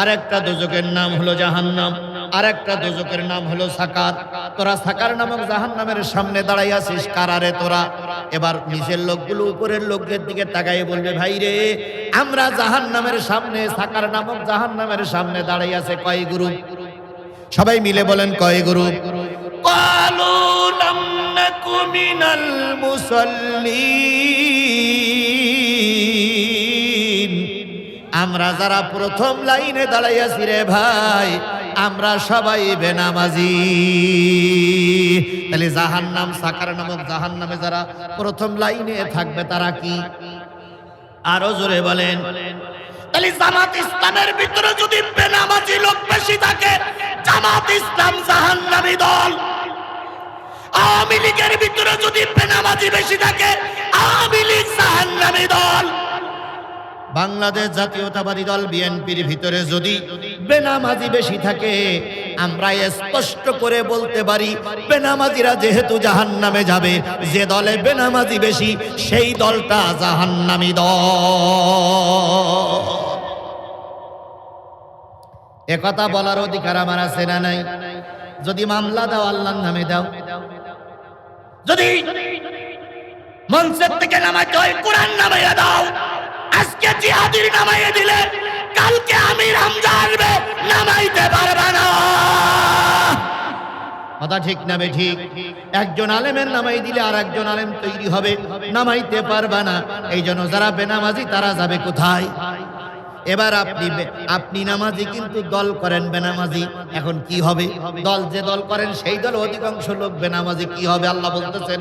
আর একটা দোজকের নাম হলো জাহান্নাম, আর একটা দোজকের নাম হলো সাকার। তোরা সাকার নামক জাহান্নামের সামনে দাঁড়াই আছিস, কারারে তোরা? এবার নিচের লোকগুলো উপরের লোকদের দিকে তাকাই বলবে, ভাই রে, আমরা জাহান্নামের সামনে, সাকার নামক জাহান্নামের সামনে দাঁড়াই আছে কয় গ্রুপ? সবাই মিলে বলেন কয় গ্রুপ? ক্বালু লাম নাকু মিনাল মুসাল্লিন, আমরা যারা প্রথম লাইনে দাঁড়াই আছি রে ভাই, আমরা সবাই বেনামাজি। তাহলে জাহান্নাম, সাকার নামক জাহান্নামে যারা প্রথম লাইনে থাকবে তারা কি? আরো জোরে বলেন। তাহলে জামাত ইসলামের ভিতরে যদি বেনামাজি লোক বেশি থাকে, জামাত ইসলাম জাহান্নামী দল। আওয়ামী লীগের ভিতরে যদি বেনামাজি বেশি থাকে, আওয়ামী লীগ জাহান্নামী দল। বাংলাদেশ জাতীয়তাবাদী দল বিএনপির ভিতরে যদি বেনামাজি বেশি থাকে, আমরা স্পষ্ট করে বলতে পারি বেনামাজিরা যেহেতু জাহান্নামে যাবে, যে দলে বেনামাজি বেশি সেই দলটা জাহান্নামী দল। একথা বলার অধিকার আমার আছে না নাই? যদি মামলা দাও আল্লাহর নামে দাও, যদি মঞ্চের থেকে নামাইতে হয় কোরআন নামাইয়া দাও। আজকে জিহাদির নামাইয়ে দিলে কালকে আমির হামজা আসবে, নামাইতে পারবে না। কথা ঠিক না ঠিক? একজন আলেমের নামাই দিলে আর একজন আলেম তৈরি হবে, নামাইতে পারবে না। এই জন্য যারা বেনামাজি তারা যাবে কোথায়? এবার আপনি নামাজি কিন্তু দল করেন বেনামাজি, এখন কি হবে? দল যে দল করেন সেই দল অধিকাংশ লোক বেনামাজি, কি হবে? আল্লাহ বলতেছেন,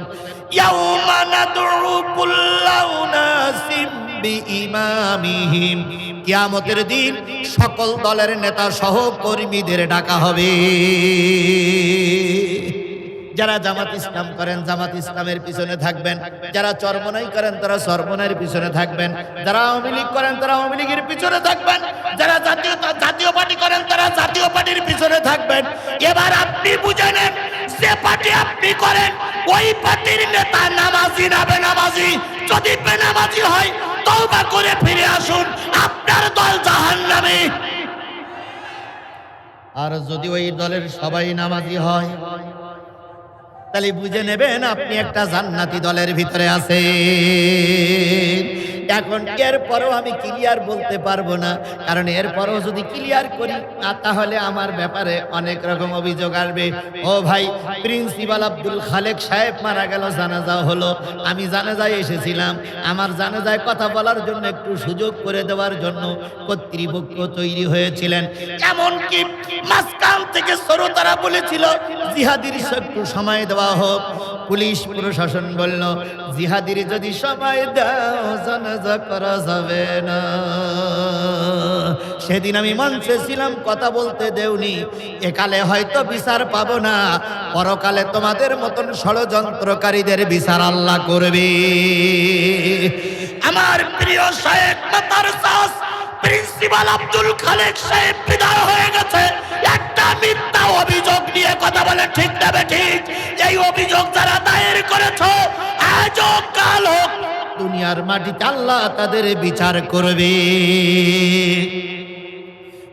ইয়াউমা নাদউ কুল্লা উনাসিম বিইমামিহিম, কিয়ামতের দিন সকল দলের নেতা সহকর্মীদের ডাকা হবে। যারা জামাত ইসলাম করেন জামাত ইসলামের পিছনে থাকবেন, যারা চরমনাই করেন তারা চরমনাইয়ের পিছনে থাকবেন, যারা আওয়ামী লীগ করেন তারা আওয়ামী লীগের পিছনে থাকবেন, যারা জাতীয় পার্টি করেন তারা জাতীয় পার্টির পিছনে থাকবেন। এবার আপনি বুঝে নেন, যে পার্টি আপনি করেন ওই পার্টির নেতা নামাজি না বেনামাজি? যদি বেনামাজি হয় তওবা করে ফিরে আসুন, আপনার দল জাহান্নামী। আর যদি ওই দলের সবাই নামাজি হয় তাহলে বুঝে নেবেন আপনি একটা জান্নাতি দলের ভিতরে আছেন। এখন এরপরও আমি ক্লিয়ার বলতে পারবো না, কারণ এরপরও যদি ক্লিয়ার করি তাহলে আমার ব্যাপারে অনেক রকম অভিযোগ আসবে। ও ভাই, প্রিন্সিপাল আব্দুল খালেক সাহেব মারা গেল, জানাজা হলো, আমি জানাজায় এসেছিলাম। আমার জানাজায় কথা বলার জন্য একটু সুযোগ করে দেওয়ার জন্য কর্তৃপক্ষ তৈরি হয়েছিলেন। এমনকি মাঝখান থেকে শ্রোতারা বলেছিল জিহাদির একটু সময় দেওয়া হোক। পুলিশ প্রশাসন বলল, জিহাদির যদি সময় দাও জানাজা করা যাবে না। সেদিন আমি মঞ্চে ছিলাম, কথা বলতে দেওনি। একালে হয়তো বিচার পাবো না, পরকালে তোমাদের মতন ষড়যন্ত্রকারীদের বিচার আল্লাহ করবে। আমার প্রিয় শায়েখ মাদ্রাসাস প্রিন্সিপাল আব্দুল খালেক সাহেব বিদায় হয়ে গেছে একটা মিথ্যা অভিযোগ নিয়ে। কথা বলে ঠিক না ঠিক? এই অভিযোগ যারা দায়ের করেছো, আজ হোক কাল হোক, দুনিয়ার মাটিতে আল্লাহ তাদের বিচার করবে।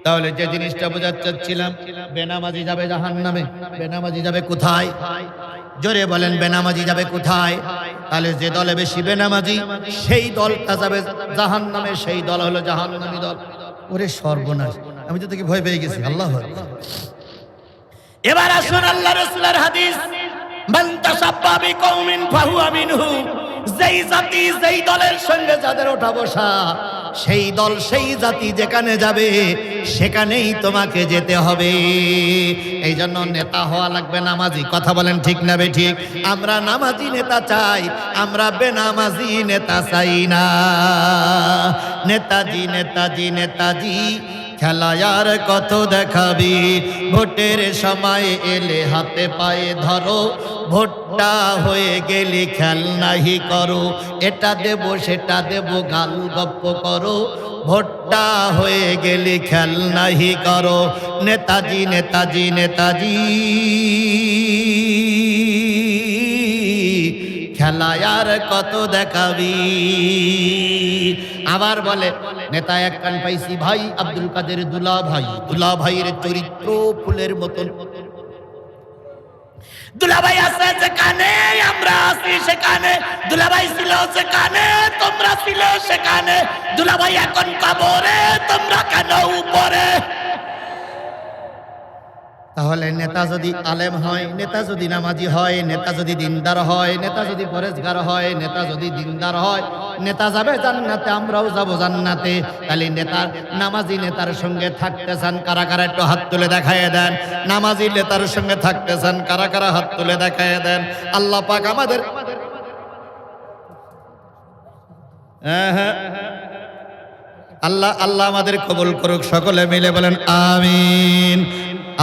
তাহলে যে জিনিসটা বোঝাতে চাচ্ছিলাম, বেনামাজি যাবে জাহান্নামে। বেনামাজি যাবে কোথায়? জোরে বলেন, বেনামাজি যাবে কোথায়? তাহলে যে দলে বেশি বেনামাজি সেই দলটা যাবে জাহান্নামে, সেই দল হলো জাহান্নামী দল। ওরে সর্বনাশ, আমি তো থেকে ভয় পেয়ে গেছি। আল্লাহ এবার আসুন আল্লাহ রাসূলের হাদিস, মান তাশাব্বা বিকওমিন ফাহুয়া মিনহু। যেই জাতি যেই দলের সঙ্গে যাদের ওঠা বসা, সেই দল সেই জাতি যেখানে যাবে সেখানেই তোমাকে যেতে হবে। এই জন্য নেতা হওয়া লাগবে নামাজি। কথা বলেন ঠিক না ঠিক? আমরা নামাজি নেতা চাই, আমরা বেনামাজি নেতা চাই না। নেতাজি নেতাজি নেতাজি খেলা আর কত দেখাবি, ভোটের সময় এলে হাতে পায়ে ধরো, ভোটটা হয়ে গেলে খেল নাহি করো, এটা দেব সেটা দেব গাল গপ্প করো, ভোটটা হয়ে গেলে খেল নাহি করো। নেতাজি নেতাজি নেতাজি খেলা আর কত দেখাবি। আবার বলে নেতা এক কান পাইছি ভাই আব্দুল কাদের দুলা ভাই। দুলা ভাইয়ের চরিত্র ফুলের মতন। দুলাভাই আছে যেখানে আমরা আছি সেখানে, দুলাভাই ছিল যেখানে তোমরা ছিল সেখানে, দুলাভাই এখন কবরে তোমরা কেন উপরে? তাহলে নেতা যদি আলেম হয়, নেতা যদি নামাজি হয়, নেতা যদি দিনদার হয়, নেতা যদি পরেজগার হয়, নেতা যদি দিনদার হয়, নেতা যাবে জান্নাতে, আমরাও যাব জান্নাতে। তাহলে নেতা নামাজি নেতার সঙ্গে থাকতে চান কারা কারা? একটু হাত তুলে দেখায় দেন। নামাজি নেতার সঙ্গে থাকতে চান কারা কারা? হাত তুলে দেখায় দেন। আল্লাহ পাক আমাদের আল্লাহ আল্লাহ আমাদের কবুল করুক। সকলে মিলে বলেন আমিন।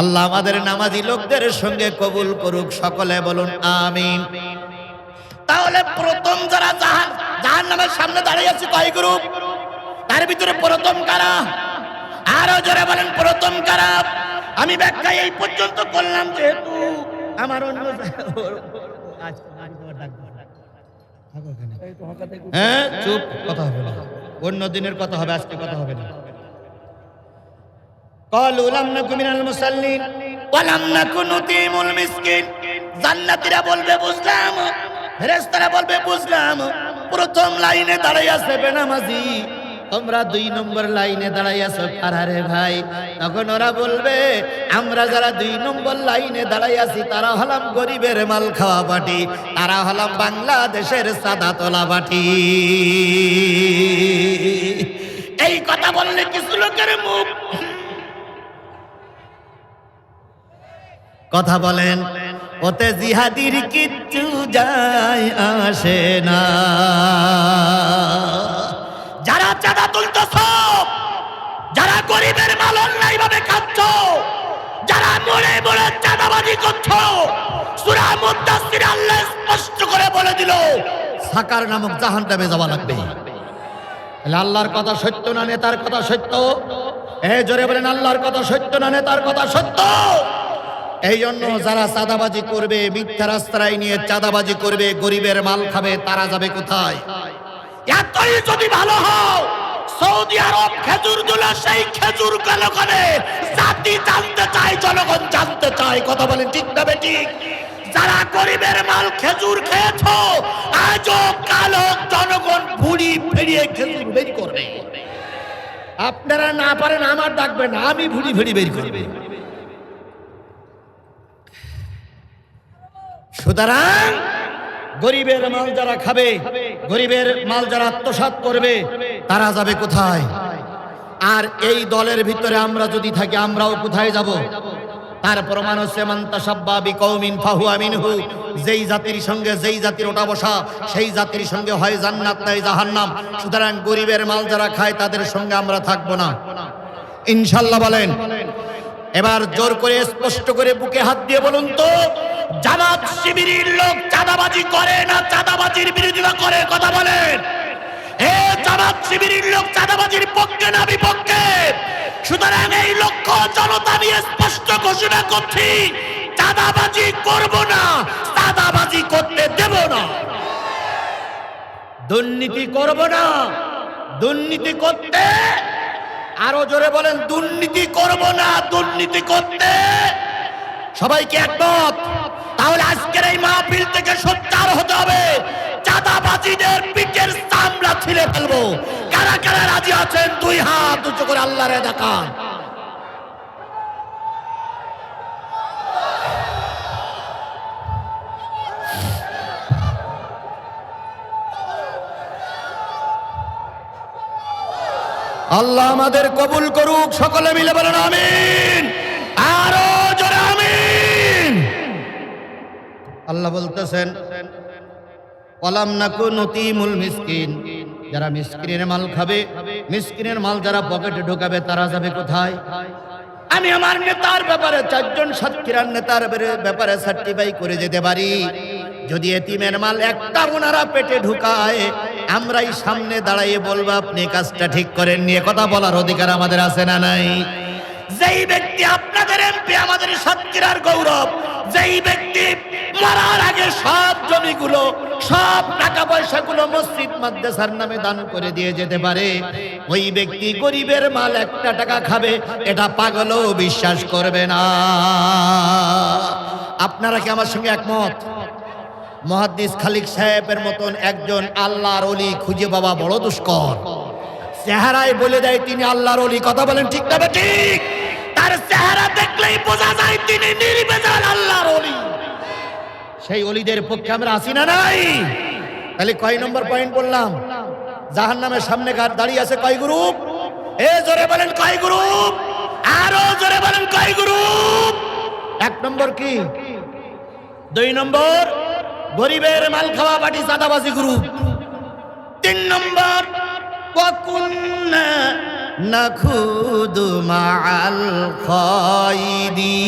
আল্লাহ আমাদের নামাজি লোকদের সঙ্গে কবুল করুক। সকলে বলুন আমিন। তাহলে প্রথম যারা জাহান্নামের সামনে দাঁড়িয়ে আছে কয় গ্রুপ? তার ভিতরে প্রথম কারা? আরো জোরে বলেন প্রথম কারা? আমি ব্যাখ্যা এই পর্যন্ত করলাম, যেহেতু আমার অন্য চুপ, কথা হবে না, অন্য দিনের কথা হবে, আজকে কথা হবে না। ক্বালু লাম নাকু মিনাল মুসাল্লিন ওয়া লাম নাকু নুতিমুল মিসকিন। জান্নাতীরা বলবে বুঝলাম, ফেরেশতারা বলবে বুঝলাম। প্রথম লাইনে দাঁড়াই আছে বেনামাজি, তোমরা 2 নম্বর লাইনে দাঁড়াই আছো কারা রে ভাই? তখন ওরা বলবে আমরা যারা 2 নম্বর লাইনে দাঁড়াই আছি তারা হলাম গরিবের মাল খাওয়া পার্টি, তারা হলাম বাংলাদেশের সাদা তোলা পার্টি। এই কথা বললে কিছু লোকের মুখ, কথা বলেন, ওতে জিহাদির কিচ্ছু যায় আসে না। যারা চাঁদা তুলতেছ, যারা গরিবের মাল অন্যায় ভাবে খাচ্ছ, যারা মরে মরে চাঁদাবাজি করছো, সূরা মুদ্দাসসির আল্লাহ স্পষ্ট করে বলে দিল সাকার নামক জাহান্নামে যাওয়া লাগবে। আল্লাহর কথা সত্য না নেতার কথা সত্য? জোরে বলেন আল্লাহর কথা সত্য না নেতার কথা সত্য? এই জন্য যারা চাঁদাবাজি করবে, মিথ্যার আশ্রয় নিয়ে চাঁদাবাজি করবে, গরিবের মাল খাবে, তারা যাবে কোথায়? এতই যদি ভালো হও, সৌদি আরব খেজুর গুলো সেই খেজুর গেল করে জাতি জানতে চায়, জনগণ জানতে চায়। কথা বলেন ঠিক না ঠিক? যারা গরিবের মাল খেজুর খেয়েছো, আজও কালো জনগণ ভুড়ি ফেরিয়ে খেজুর বের করবে। আপনারা না পারেন আমার ডাকবেন, আমি ভুড়ি ফেরি বের করবে। সুতরাং গরিবের মাল যারা খাবে, গরিবের মাল যারা আত্মসাৎ করবে, তারা যাবে কোথায়? আর এই দলের ভিতরে আমরা যদি থাকি, আমরাও কোথায় যাব? তার প্রমাণ হচ্ছে মান তাশাব্বা বিকৌমিন ফাহুয়া মিনহু। যেই জাতির সঙ্গে যেই জাতির ওঠা বসা, সেই জাতির সঙ্গে হয় জান্নাত নাই জাহান্নাম। সুতরাং গরিবের মাল যারা খায় তাদের সঙ্গে আমরা থাকবো না, ইনশাআল্লাহ বলেন। এবার জোর করে স্পষ্ট করে বুকে হাত দিয়ে বলুন তো, জামাত শিবিরের লোক চাঁদাবাজি করে না চাঁদাবাজির বিরোধিতা করে? কথা বলেন। এ জামাত শিবিরের লোক চাঁদাবাজির পক্ষে না বিপক্ষে? সুতরাং এই লক্ষ্য জনতা নিয়ে স্পষ্ট ঘোষণা করছি, চাঁদাবাজি করব না, চাঁদাবাজি করতে দেব না। দুর্নীতি করব না, দুর্নীতি করতে, আরো জোরে বলেন, দুর্নীতি করব না, দুর্নীতি করতে। সবাইকে একমত? তাহলে আজকের এই মাহফিল থেকে সোচ্চার হতে হবে, চাঁদাবাজিদের পিঠের চামড়া ছিঁড়ে ফেলবো। কারা কারা রাজি আছেন দুই হাত উঁচু করে আল্লাহরে দেখান। আল্লাহ আমাদের কবুল করুক, সকলে মিলে বলেন আমিন, আরো জোরে আমিন। আল্লাহ বলতেছেন, ওয়ালাম নাকু নুতিমুল মিসকিন। যারা মিসকিনের মাল খাবে, মিসকিনের মাল যারা পকেটে ঢোকাবে, তারা যাবে কোথায়? আমি আমার নেতার ব্যাপারে, চারজন সাতক্ষীরার নেতার ব্যাপারে সার্টিফাই করে যেতে পারি, যদি এতিমের মাল একটা ওনারা পেটে ঢুকায়, আমরাই সামনে দাঁড়াইয়ে বলবো আপনি কাজটা ঠিক করেন। নিয়ে কথা বলার অধিকার আমাদের আছে না নাই? যেই ব্যক্তি আপনাদের এমপি, আমাদের সাতক্ষীরার গৌরব, যেই ব্যক্তি মরার আগে সব জমিগুলো, সব টাকা পয়সাগুলো মসজিদ মাদ্রাসার নামে দান করে দিয়ে যেতে পারে, ওই ব্যক্তি গরিবের মাল একটা টাকা খাবে, এটা পাগলও বিশ্বাস করবে না। আপনারা কি আমার সঙ্গে একমত? মুহাদ্দিস খালিক সাহেবের মতন একজন আল্লাহর ওলি খুঁজে পাওয়া বড় দুষ্কর। চেহারায় বলে দেয় তিনি আল্লাহর ওলি। কথা বলেন ঠিক না ঠিক? তার চেহারা দেখলেই বোঝা যায় তিনি নির্ভেজাল আল্লাহর ওলি। সেই ওলিদের পক্ষে আমরা আছি না নাই? তাহলে কয় নম্বর পয়েন্ট বললাম? জাহান্নামের সামনে দাঁড়িয়ে আছে কয় গ্রুপ? এ জোরে বলেন কয় গ্রুপ? আরো জোরে বলেন কয় গ্রুপ? এক নম্বর কি? দুই নম্বর গরিবের মাল খাওয়া পার্টি চাঁদাবাজি গ্রুপ। তিন নম্বর ওয়াকুন্না নাখুদু মাআল খায়দিন।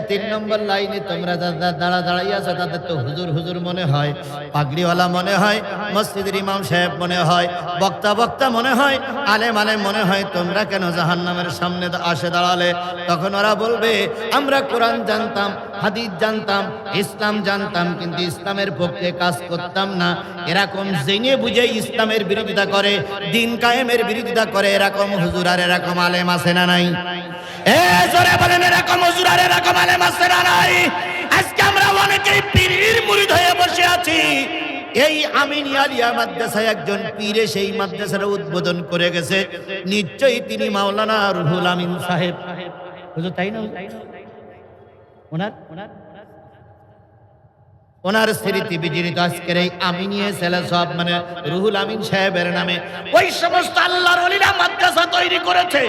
তিন নম্বর লাইনে তোমরা দাঁড়াই আছো, তাদের তো হুজুর হুজুর মনে হয়, পাগড়িওয়ালা মনে হয়, মসজিদের ইমাম সাহেব মনে হয়, বক্তা মনে হয়, আলেম মনে হয়। তোমরা কেন জাহান্নামের সামনে আসে দাঁড়ালে? তখন ওরা বলবে, আমরা কোরআন জানতাম, হাদিস জানতাম, ইসলাম জানতাম, কিন্তু ইসলামের পক্ষে কাজ করতাম না। এরকম জেনে বুঝে ইসলামের বিরোধিতা করে, দিন কায়েমের বিরোধিতা করে, এরকম হুজুর আর এরকম আলেম আছে না নাই? জোরে বলেন, এরকম হুজুর আর এরকম আলেম আছে না নাই? আজকে আমরা অনেকেই পীরের মুরিদ হয়ে বসে আছি। এই আমিনিয়া আলিয়া মাদ্রাসায় একজন পীরে সেই মাদ্রাসার উদ্বোধন করে গেছে, নিশ্চয়ই তিনি মাওলানা রুহুল আমিন সাহেব। হুজুর তাই না? ওনার স্মৃতি বিজড়িত আজকের এই আমিনিয়া সেলা সব মানে রুহুল আমিন সাহেবের নামে ওই সমস্ত আল্লাহর ওলিরা মাদ্রাসা তৈরি করেছে,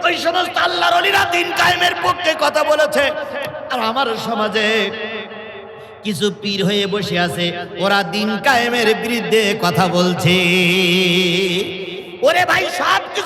ওই সমস্ত আল্লাহর ওলিরা দিন কায়েমের পক্ষে কথা বলেছে। আর আমার সমাজে কিছু পীর হয়ে বসে আছে, ওরা দিন কায়েমের বিরুদ্ধে কথা বলছে। ওরে ভাই, সব